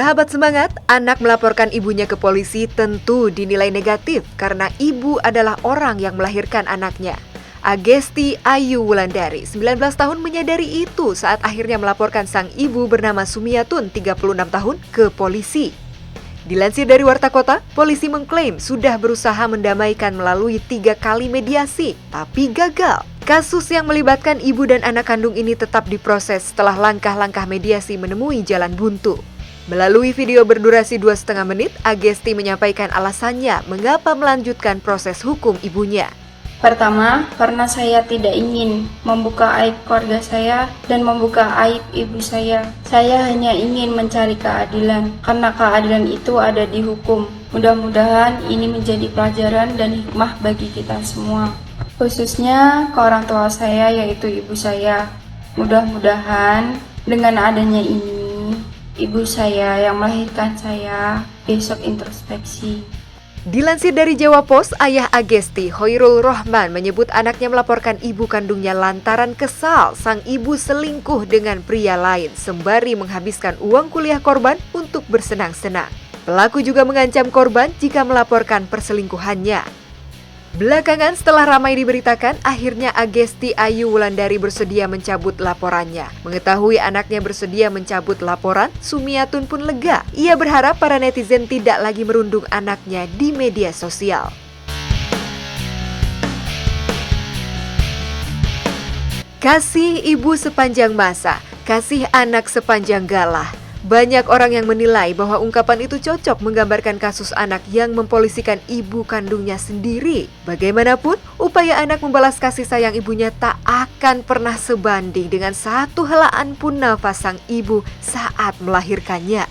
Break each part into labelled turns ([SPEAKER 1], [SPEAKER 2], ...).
[SPEAKER 1] Sahabat semangat, anak melaporkan ibunya ke polisi tentu dinilai negatif karena ibu adalah orang yang melahirkan anaknya. Agesti Ayu Wulandari, 19 tahun menyadari itu saat akhirnya melaporkan sang ibu bernama Sumiatun, 36 tahun, ke polisi. Dilansir dari Warta Kota, polisi mengklaim sudah berusaha mendamaikan melalui 3 kali mediasi, tapi gagal. Kasus yang melibatkan ibu dan anak kandung ini tetap diproses setelah langkah-langkah mediasi menemui jalan buntu. Melalui video berdurasi 2,5 menit, Agesti menyampaikan alasannya mengapa melanjutkan proses hukum ibunya.
[SPEAKER 2] Pertama, karena saya tidak ingin membuka aib keluarga saya dan membuka aib ibu saya. Saya hanya ingin mencari keadilan, karena keadilan itu ada di hukum. Mudah-mudahan ini menjadi pelajaran dan hikmah bagi kita semua, khususnya ke orang tua saya yaitu ibu saya. Mudah-mudahan dengan adanya ini, ibu saya yang melahirkan saya besok introspeksi.
[SPEAKER 1] Dilansir dari Jawa Post, ayah Agesti, Hoirul Rohman, menyebut anaknya melaporkan ibu kandungnya lantaran kesal sang ibu selingkuh dengan pria lain sembari menghabiskan uang kuliah korban untuk bersenang-senang. Pelaku juga mengancam korban jika melaporkan perselingkuhannya. Belakangan setelah ramai diberitakan, akhirnya Agesti Ayu Wulandari bersedia mencabut laporannya. Mengetahui anaknya bersedia mencabut laporan, Sumiatun pun lega. Ia berharap para netizen tidak lagi merundung anaknya di media sosial. Kasih ibu sepanjang masa, kasih anak sepanjang galah. Banyak orang yang menilai bahwa ungkapan itu cocok menggambarkan kasus anak yang mempolisikan ibu kandungnya sendiri. Bagaimanapun, upaya anak membalas kasih sayang ibunya tak akan pernah sebanding dengan satu helaan pun nafas sang ibu saat melahirkannya.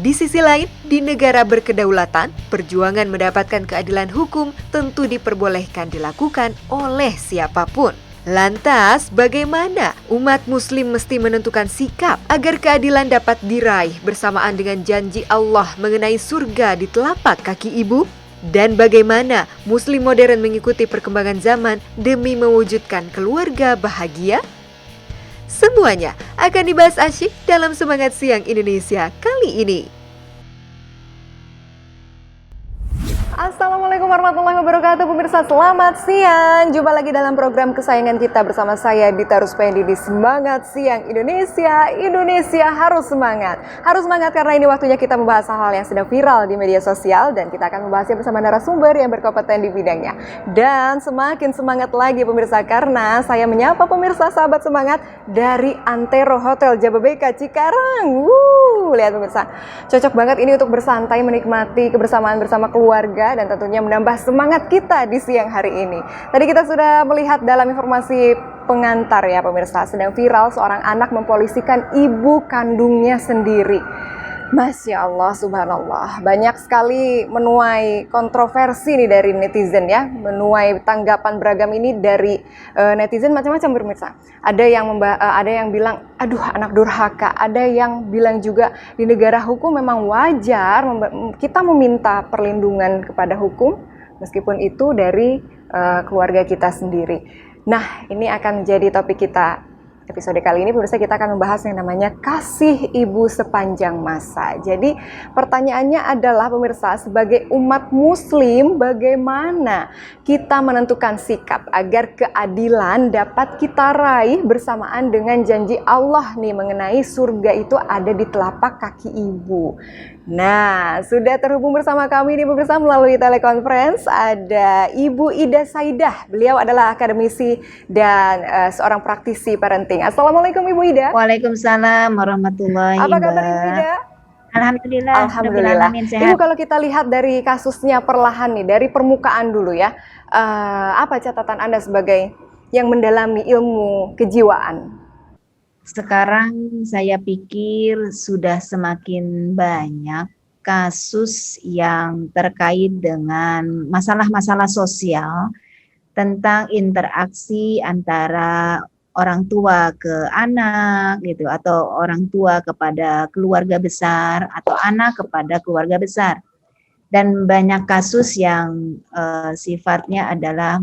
[SPEAKER 1] Di sisi lain, di negara berkedaulatan, perjuangan mendapatkan keadilan hukum tentu diperbolehkan dilakukan oleh siapapun. Lantas, bagaimana umat muslim mesti menentukan sikap agar keadilan dapat diraih bersamaan dengan janji Allah mengenai surga di telapak kaki ibu? Dan bagaimana muslim modern mengikuti perkembangan zaman demi mewujudkan keluarga bahagia? Semuanya akan dibahas asyik dalam Semangat Siang Indonesia kali ini. Assalamualaikum warahmatullahi wabarakatuh, pemirsa, selamat siang. Jumpa lagi dalam program kesayangan kita bersama saya Dita Ruspendi di Semangat Siang Indonesia. Indonesia harus semangat. Harus semangat karena ini waktunya kita membahas hal-hal yang sedang viral di media sosial. Dan kita akan membahasnya bersama narasumber yang berkompeten di bidangnya. Dan semakin semangat lagi pemirsa, karena saya menyapa pemirsa sahabat semangat dari Antero Hotel Jababeka Cikarang. Lihat pemirsa, cocok banget ini untuk bersantai menikmati kebersamaan bersama keluarga dan tentunya menambah semangat kita di siang hari ini. Tadi kita sudah melihat dalam informasi pengantar ya pemirsa, sedang viral seorang anak mempolisikan ibu kandungnya sendiri. Masya Allah, subhanallah, banyak sekali menuai kontroversi nih dari netizen ya, menuai tanggapan beragam ini dari netizen macam-macam pemirsa. Ada yang bilang, aduh anak durhaka, ada yang bilang juga di negara hukum memang wajar kita meminta perlindungan kepada hukum, meskipun itu dari keluarga kita sendiri. Nah, ini akan menjadi topik kita. Episode kali ini pemirsa, kita akan membahas yang namanya kasih ibu sepanjang masa. Jadi pertanyaannya adalah pemirsa, sebagai umat muslim bagaimana kita menentukan sikap agar keadilan dapat kita raih bersamaan dengan janji Allah nih mengenai surga itu ada di telapak kaki ibu. Nah, sudah terhubung bersama kami nih pemirsa melalui telekonferensi ada Ibu Ida Saidah. Beliau adalah akademisi dan seorang praktisi parenting. Assalamualaikum Ibu Ida.
[SPEAKER 3] Waalaikumsalam warahmatullahi wabarakatuh.
[SPEAKER 1] Apa kabar Ibu Ida?
[SPEAKER 3] Alhamdulillah.
[SPEAKER 1] Alhamdulillah. Ibu, kalau kita lihat dari kasusnya perlahan nih, dari permukaan dulu ya, apa catatan Anda sebagai yang mendalami ilmu kejiwaan?
[SPEAKER 3] Sekarang saya pikir sudah semakin banyak kasus yang terkait dengan masalah-masalah sosial tentang interaksi antara orang tua ke anak gitu, atau orang tua kepada keluarga besar, atau anak kepada keluarga besar. Dan banyak kasus yang sifatnya adalah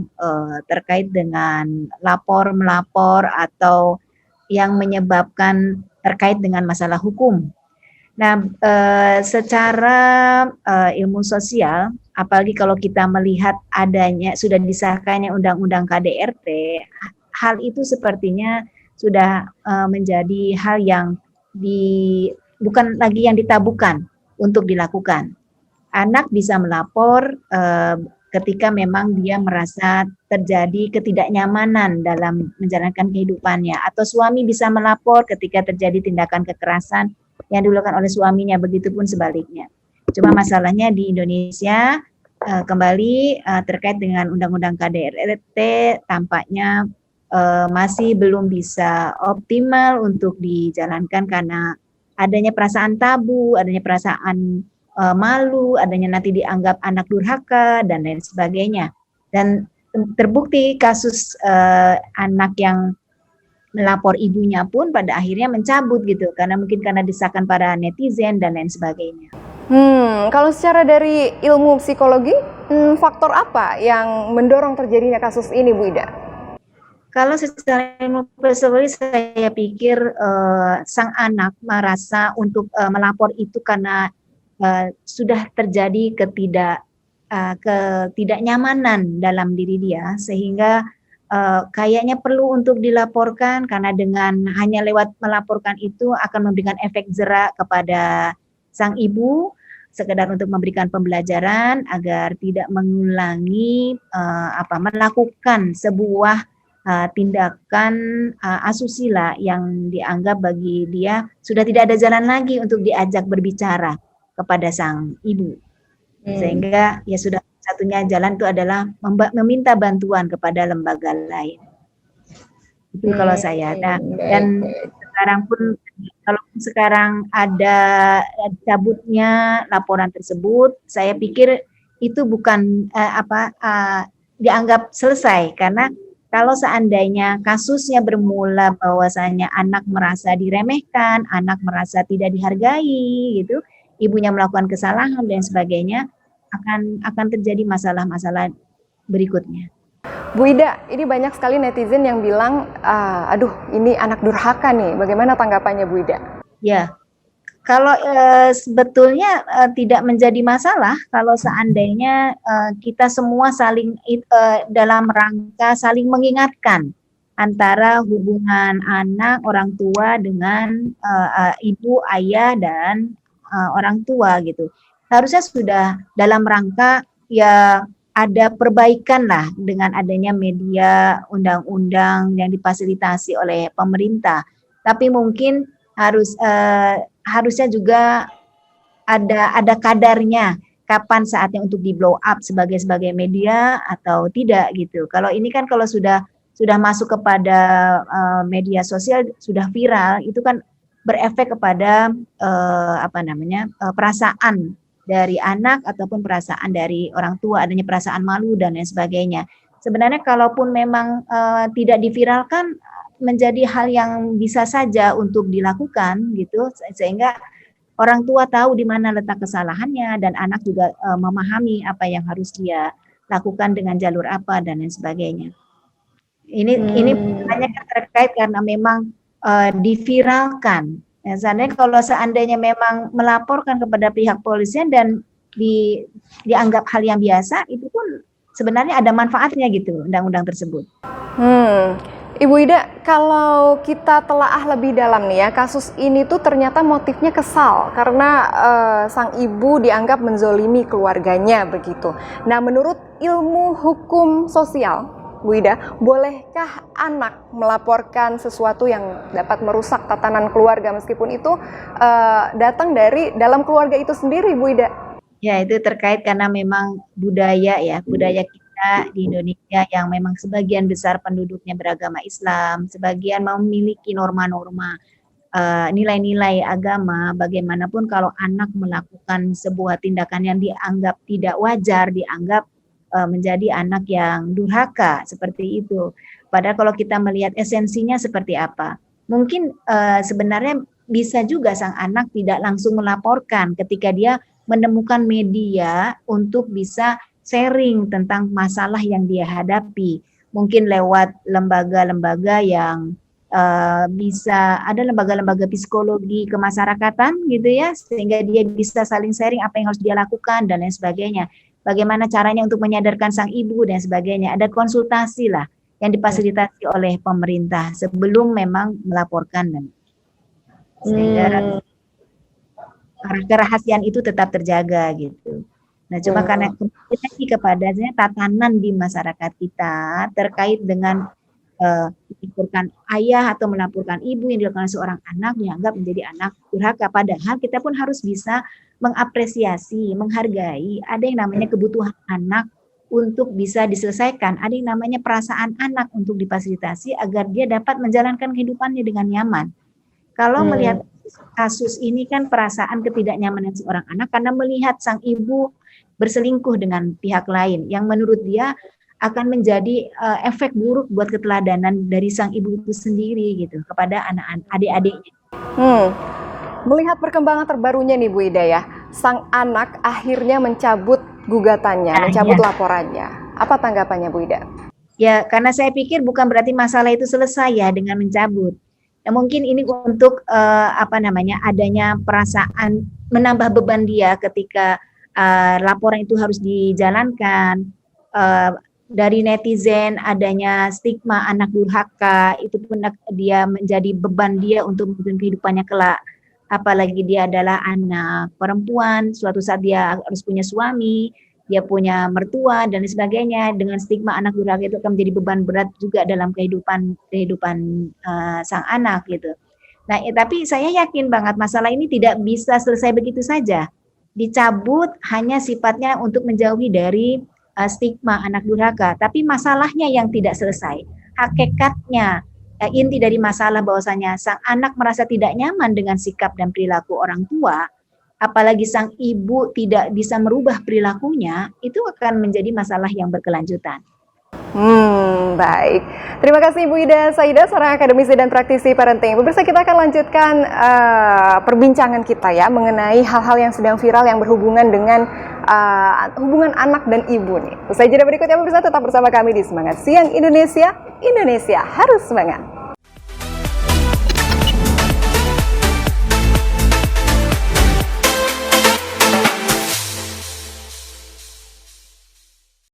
[SPEAKER 3] terkait dengan lapor-melapor atau yang menyebabkan terkait dengan masalah hukum. Nah, secara ilmu sosial, apalagi kalau kita melihat adanya sudah disahkannya Undang-Undang KDRT, hal itu sepertinya sudah menjadi hal yang bukan lagi yang ditabukan untuk dilakukan. Anak bisa melapor ketika memang dia merasa terjadi ketidaknyamanan dalam menjalankan kehidupannya, atau suami bisa melapor ketika terjadi tindakan kekerasan yang dilakukan oleh suaminya, begitupun sebaliknya. Cuma masalahnya di Indonesia kembali terkait dengan Undang-Undang KDRT tampaknya masih belum bisa optimal untuk dijalankan karena adanya perasaan tabu, adanya perasaan malu, adanya nanti dianggap anak durhaka dan lain sebagainya. Dan terbukti kasus anak yang melapor ibunya pun pada akhirnya mencabut gitu, karena mungkin karena desakan para netizen dan lain sebagainya.
[SPEAKER 1] Kalau secara dari ilmu psikologi, faktor apa yang mendorong terjadinya kasus ini, Bu Ida?
[SPEAKER 3] Kalau secara ilmu psikologi saya pikir sang anak merasa untuk melapor itu karena sudah terjadi ketidaknyamanan dalam diri dia, sehingga kayaknya perlu untuk dilaporkan, karena dengan hanya lewat melaporkan itu akan memberikan efek jerak kepada sang ibu, sekedar untuk memberikan pembelajaran agar tidak mengulangi melakukan sebuah tindakan asusila yang dianggap bagi dia sudah tidak ada jalan lagi untuk diajak berbicara kepada sang ibu. Sehingga ya sudah satunya jalan itu adalah meminta bantuan kepada lembaga lain. Itu kalau saya. Nah, dan sekarang pun kalau sekarang ada cabutnya laporan tersebut, saya pikir itu bukan dianggap selesai, karena kalau seandainya kasusnya bermula bahwasanya anak merasa diremehkan, anak merasa tidak dihargai gitu, ibunya melakukan kesalahan dan sebagainya, akan terjadi masalah-masalah berikutnya.
[SPEAKER 1] Bu Ida, ini banyak sekali netizen yang bilang, aduh ini anak durhaka nih. Bagaimana tanggapannya Bu Ida?
[SPEAKER 3] Ya, kalau sebetulnya tidak menjadi masalah kalau seandainya kita semua saling dalam rangka saling mengingatkan antara hubungan anak, orang tua dengan ibu, ayah, dan orang tua gitu. Harusnya sudah dalam rangka ya ada perbaikan lah dengan adanya media, undang-undang yang difasilitasi oleh pemerintah. Tapi mungkin harusnya juga ada kadarnya, kapan saatnya untuk di blow up sebagai media atau tidak gitu. Kalau ini kan kalau sudah masuk kepada media sosial, sudah viral, itu kan berefek kepada perasaan dari anak ataupun perasaan dari orang tua, adanya perasaan malu dan lain sebagainya. Sebenarnya kalaupun memang tidak diviralkan, menjadi hal yang bisa saja untuk dilakukan gitu, sehingga orang tua tahu di mana letak kesalahannya dan anak juga memahami apa yang harus dia lakukan dengan jalur apa dan lain sebagainya. Ini banyak terkait karena memang diviralkan. Ya, kalau seandainya memang melaporkan kepada pihak polisian dan dianggap hal yang biasa, itu pun sebenarnya ada manfaatnya gitu undang-undang tersebut.
[SPEAKER 1] Ibu Ida, kalau kita telaah lebih dalam nih ya, kasus ini tuh ternyata motifnya kesal karena sang ibu dianggap menzolimi keluarganya begitu. Nah, menurut ilmu hukum sosial, Bu Ida, bolehkah anak melaporkan sesuatu yang dapat merusak tatanan keluarga meskipun itu datang dari dalam keluarga itu sendiri, Bu Ida?
[SPEAKER 3] Ya, itu terkait karena memang budaya kita di Indonesia yang memang sebagian besar penduduknya beragama Islam, sebagian memiliki norma-norma nilai-nilai agama. Bagaimanapun kalau anak melakukan sebuah tindakan yang dianggap tidak wajar, dianggap menjadi anak yang durhaka seperti itu. Padahal kalau kita melihat esensinya seperti apa, mungkin sebenarnya bisa juga sang anak tidak langsung melaporkan ketika dia menemukan media untuk bisa sharing tentang masalah yang dia hadapi. Mungkin lewat lembaga-lembaga yang bisa ada lembaga-lembaga psikologi kemasyarakatan gitu ya, sehingga dia bisa saling sharing apa yang harus dia lakukan dan lain sebagainya. Bagaimana caranya untuk menyadarkan sang ibu dan sebagainya. Ada konsultasi lah yang difasilitasi oleh pemerintah sebelum memang melaporkan, dan sehingga kerahasiaan itu tetap terjaga gitu. Nah, cuma karena kembali lagi kepada tatanan di masyarakat kita terkait dengan melaporkan ayah atau melaporkan ibu yang dilakukan seorang anak dianggap menjadi anak durhaka. Padahal kita pun harus bisa mengapresiasi, menghargai ada yang namanya kebutuhan anak untuk bisa diselesaikan, ada yang namanya perasaan anak untuk difasilitasi agar dia dapat menjalankan kehidupannya dengan nyaman. Kalau melihat kasus ini kan perasaan ketidaknyamanan seorang anak karena melihat sang ibu berselingkuh dengan pihak lain yang menurut dia akan menjadi efek buruk buat keteladanan dari sang ibu itu sendiri gitu kepada anak-anak adik-adiknya.
[SPEAKER 1] Melihat perkembangan terbarunya nih Bu Ida ya, sang anak akhirnya mencabut gugatannya, mencabut laporannya. Apa tanggapannya Bu Ida?
[SPEAKER 3] Ya, karena saya pikir bukan berarti masalah itu selesai ya dengan mencabut. Ya, mungkin ini untuk adanya perasaan menambah beban dia ketika laporan itu harus dijalankan. Dari netizen adanya stigma anak durhaka, itu pun dia menjadi beban dia untuk menghidupi kehidupannya kelak. Apalagi dia adalah anak perempuan, suatu saat dia harus punya suami, dia punya mertua dan sebagainya. Dengan stigma anak durhaka itu akan menjadi beban berat juga dalam kehidupan sang anak gitu. Nah, tapi saya yakin banget masalah ini tidak bisa selesai begitu saja. Dicabut hanya sifatnya untuk menjauhi dari stigma anak durhaka, tapi masalahnya yang tidak selesai. Hakikatnya, inti dari masalah bahwasanya sang anak merasa tidak nyaman dengan sikap dan perilaku orang tua, apalagi sang ibu tidak bisa merubah perilakunya, itu akan menjadi masalah yang berkelanjutan.
[SPEAKER 1] Baik. Terima kasih Bu Ida Saida, seorang akademisi dan praktisi parenting. Pemirsa, kita akan lanjutkan perbincangan kita ya mengenai hal-hal yang sedang viral yang berhubungan dengan hubungan anak dan ibu nih. Usai jeda berikutnya pemirsa, tetap bersama kami di Semangat Siang Indonesia. Indonesia harus semangat.